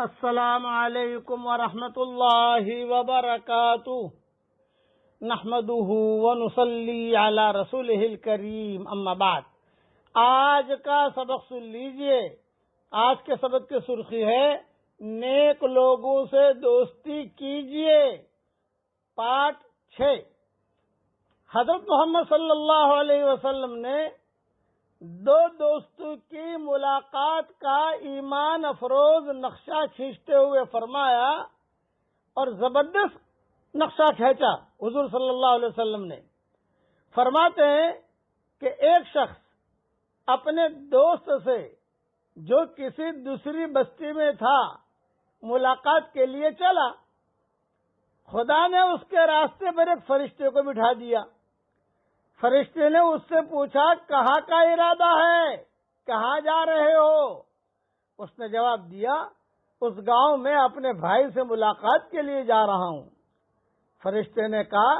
السلام علیکم ورحمۃ اللہ وبرکاتہ نحمده ونصلی علی رسولہ الکریم اما بعد۔ آج کا سبق سن لیجئے۔ آج کے سبق کی سرخی ہے نیک لوگوں سے دوستی کیجئے، پارٹ 6۔ حضرت محمد صلی اللہ علیہ وسلم نے دو دوستوں کی ملاقات کا ایمان افروز نقشہ کھینچتے ہوئے فرمایا، اور زبردست نقشہ کھینچا حضور صلی اللہ علیہ وسلم نے۔ فرماتے ہیں کہ ایک شخص اپنے دوست سے جو کسی دوسری بستی میں تھا ملاقات کے لیے چلا، خدا نے اس کے راستے پر ایک فرشتے کو بٹھا دیا۔ فرشتے نے اس سے پوچھا، کہاں کا ارادہ ہے، کہاں جا رہے ہو؟ اس نے جواب دیا، اس گاؤں میں اپنے بھائی سے ملاقات کے لیے جا رہا ہوں۔ فرشتے نے کہا،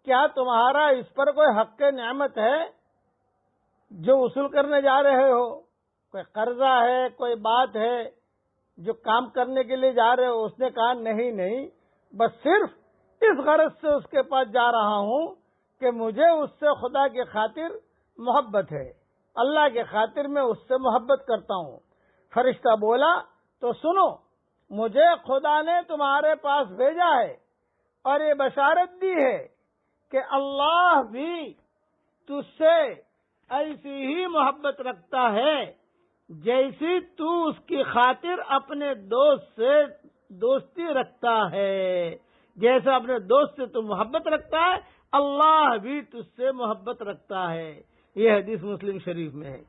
کیا تمہارا اس پر کوئی حق نعمت ہے جو وصول کرنے جا رہے ہو؟ کوئی قرضہ ہے، کوئی بات ہے جو کام کرنے کے لیے جا رہے ہو؟ اس نے کہا، نہیں، بس صرف اس غرض سے اس کے پاس جا رہا ہوں کہ مجھے اس سے خدا کی خاطر محبت ہے، اللہ کی خاطر میں اس سے محبت کرتا ہوں۔ فرشتہ بولا، تو سنو، مجھے خدا نے تمہارے پاس بھیجا ہے اور یہ بشارت دی ہے کہ اللہ بھی تجھ سے ایسی ہی محبت رکھتا ہے جیسی تو اس کی خاطر اپنے دوست سے دوستی رکھتا ہے۔ جیسے اپنے دوست سے تو محبت رکھتا ہے، اللہ بھی تجھ سے محبت رکھتا ہے۔ یہ حدیث مسلم شریف میں ہے۔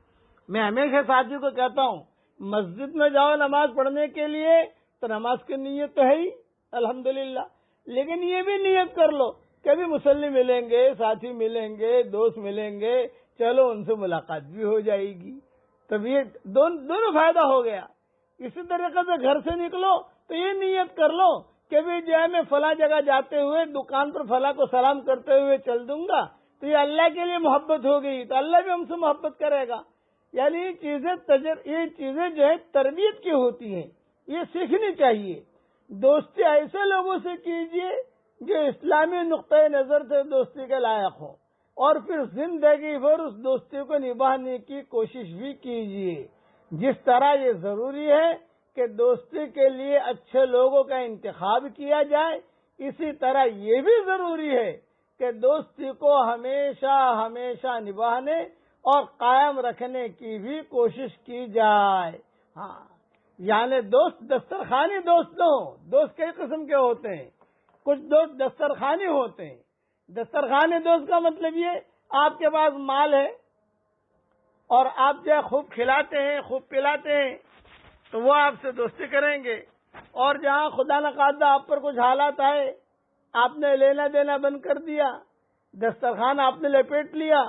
میں ہمیشہ ساتھی کو کہتا ہوں، مسجد میں جاؤ نماز پڑھنے کے لیے تو نماز کی نیت تو ہے ہی الحمدللہ، لیکن یہ بھی نیت کر لو کہ ابھی مصلی ملیں گے، ساتھی ملیں گے، دوست ملیں گے، چلو ان سے ملاقات بھی ہو جائے گی، تب یہ دونوں فائدہ ہو گیا۔ اسی طریقے سے گھر سے نکلو تو یہ نیت کر لو کہ بھی جو ہے میں فلاں جگہ جاتے ہوئے دکان پر فلاں کو سلام کرتے ہوئے چل دوں گا تو یہ اللہ کے لیے محبت ہو گئی تو اللہ بھی ہم سے محبت کرے گا۔ یعنی یہ چیزیں جو ہے تربیت کی ہوتی ہیں، یہ سیکھنی چاہیے۔ دوستی ایسے لوگوں سے کیجیے جو اسلامی نقطۂ نظر سے دوستی کے لائق ہوں، اور پھر زندگی بھر اس دوستی کو نبھانے کی کوشش بھی کیجیے۔ جس طرح یہ ضروری ہے کہ دوستی کے لیے اچھے لوگوں کا انتخاب کیا جائے، اسی طرح یہ بھی ضروری ہے کہ دوستی کو ہمیشہ نبھانے اور قائم رکھنے کی بھی کوشش کی جائے۔ ہاں، یعنی دوست دسترخوانی دوست نہ ہو۔ دوست کئی قسم کے ہوتے ہیں، کچھ دوست دسترخوانی ہوتے ہیں۔ دسترخوانی دوست کا مطلب یہ، آپ کے پاس مال ہے اور آپ جو ہے خوب کھلاتے ہیں، خوب پلاتے ہیں تو وہ آپ سے دوستی کریں گے، اور جہاں خدا نخواستہ آپ پر کچھ حالات آئے، آپ نے لینا دینا بند کر دیا، دسترخوان آپ نے لپیٹ لیا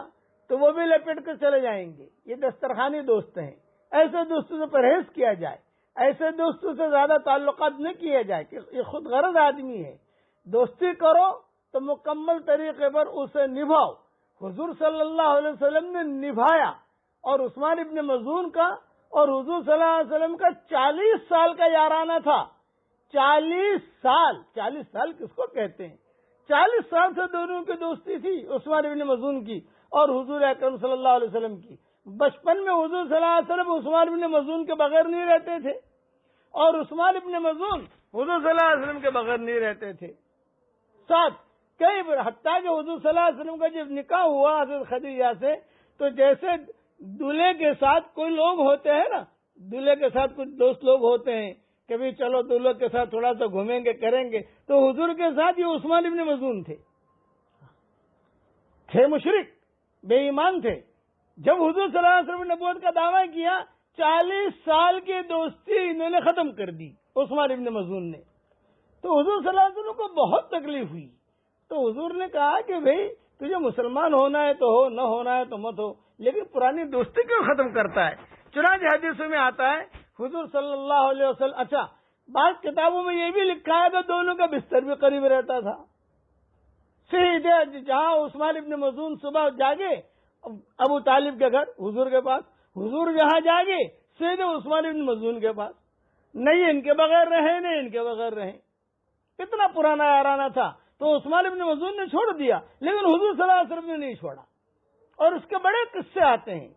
تو وہ بھی لپیٹ کر چلے جائیں گے۔ یہ دسترخوانی دوست ہیں۔ ایسے دوستوں سے پرہیز کیا جائے، ایسے دوستوں سے زیادہ تعلقات نہ کیے جائے کہ یہ خود غرض آدمی ہے۔ دوستی کرو تو مکمل طریقے پر اسے نبھاؤ۔ حضور صلی اللہ علیہ وسلم نے نبھایا، اور عثمان ابن مظعون کا اور حضور صلی اللہ علیہ وسلم کا 40 سال کا یارانہ تھا۔ 40 سال کس کو کہتے ہیں؟ 40 سال سے دونوں کی دوستی تھی، عثمان ابن مظعون کی اور حضور اکرم صلی اللہ علیہ وسلم کی۔ بچپن میں حضور صلی اللہ علیہ وسلم عثمان ابن مظعون کے بغیر نہیں رہتے تھے، اور عثمان ابن مظعون حضور صلی اللہ علیہ وسلم کے بغیر نہیں رہتے تھے۔ ساتھ کئی بار، حتیٰ کہ حضور صلی اللہ علیہ وسلم کا جب نکاح ہوا حضرت خدیجہ سے، تو جیسے دولہے کے ساتھ کوئی لوگ ہوتے ہیں نا، دولہے کے ساتھ کچھ دوست لوگ ہوتے ہیں کہ بھی چلو دولہے کے ساتھ تھوڑا سا گھومیں گے، کریں گے، تو حضور کے ساتھ یہ عثمان ابن مظعون تھے مشرک، بے ایمان تھے۔ جب حضور صلی اللہ علیہ وسلم نے نبوت کا دعویٰ کیا، 40 سال کی دوستی انہوں نے ختم کر دی عثمان ابن مظعون نے۔ تو حضور صلی اللہ علیہ وسلم کو بہت تکلیف ہوئی، تو حضور نے کہا کہ بھئی تجھے مسلمان ہونا ہے تو ہو، نہ ہونا ہے تو مت ہو، لیکن پرانی دوستی کیوں ختم کرتا ہے؟ چنانچہ حدیثوں میں آتا ہے حضور صلی اللہ علیہ وسلم، اچھا بعض کتابوں میں یہ بھی لکھا ہے کہ دونوں کا بستر بھی قریب رہتا تھا۔ سیدھے جہاں عثمان ابن مظعون صبح جاگے ابو طالب کے گھر حضور کے پاس، حضور جہاں جاگے سیدھے عثمان ابن مظعون کے پاس۔ نہیں ان کے بغیر رہے نہیں ان کے بغیر رہے. اتنا پرانا یارانہ تھا. تو عثمان ابن مظعون نے چھوڑ دیا, لیکن حضور صلی اللہ علیہ وسلم نے نہیں چھوڑا. اور اس کے بڑے قصے آتے ہیں.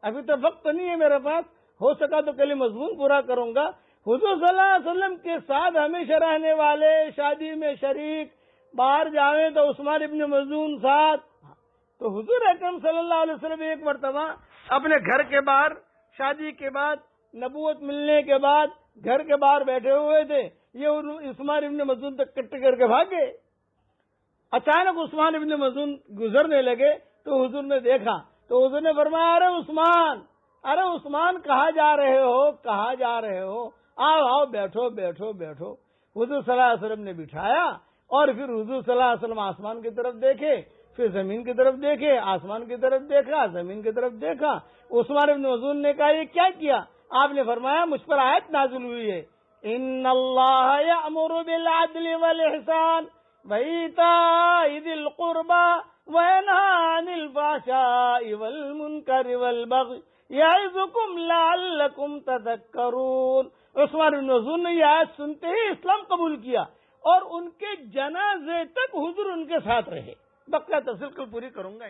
ابھی تو وقت نہیں ہے میرے پاس, ہو سکا تو کل مضمون پورا کروں گا. حضور صلی اللہ علیہ وسلم کے ساتھ ہمیشہ رہنے والے, شادی میں شریک, باہر جاویں تو عثمان ابن مظعون ساتھ. تو حضور اکرم صلی اللہ علیہ وسلم ایک مرتبہ اپنے گھر کے باہر, شادی کے بعد, نبوت ملنے کے بعد گھر کے باہر بیٹھے ہوئے تھے. یہ عثمان ابن مظعون تک کٹ کر کے بھاگے. اچانک عثمان ابن مظعون گزرنے لگے تو حضور نے دیکھا تو حضور نے فرمایا, ارے عثمان کہاں جا رہے ہو, آؤ بیٹھو بیٹھو بیٹھو. حضور صلی اللہ علیہ وسلم نے بٹھایا اور پھر حضور صلی اللہ علیہ وسلم آسمان کی طرف دیکھے, پھر زمین کی طرف دیکھے, آسمان کی طرف دیکھا, زمین کی طرف دیکھا. عثمان ابن مظعون نے کہا یہ کیا کیا؟ آپ نے فرمایا مجھ پر آیت نازل ہوئی ہے, ان اللہ یأمر بالعدل والاحسان وایتاء ذی القربى وینہی عن الفحشاء والمنکر والبغی یعظکم لعلکم تذکرون. عثمان بن مظعون نے یہ آیت سنتے ہی اسلام قبول کیا اور ان کے جنازے تک حضور ان کے ساتھ رہے. بقیہ تفصیل کل پوری کروں گا.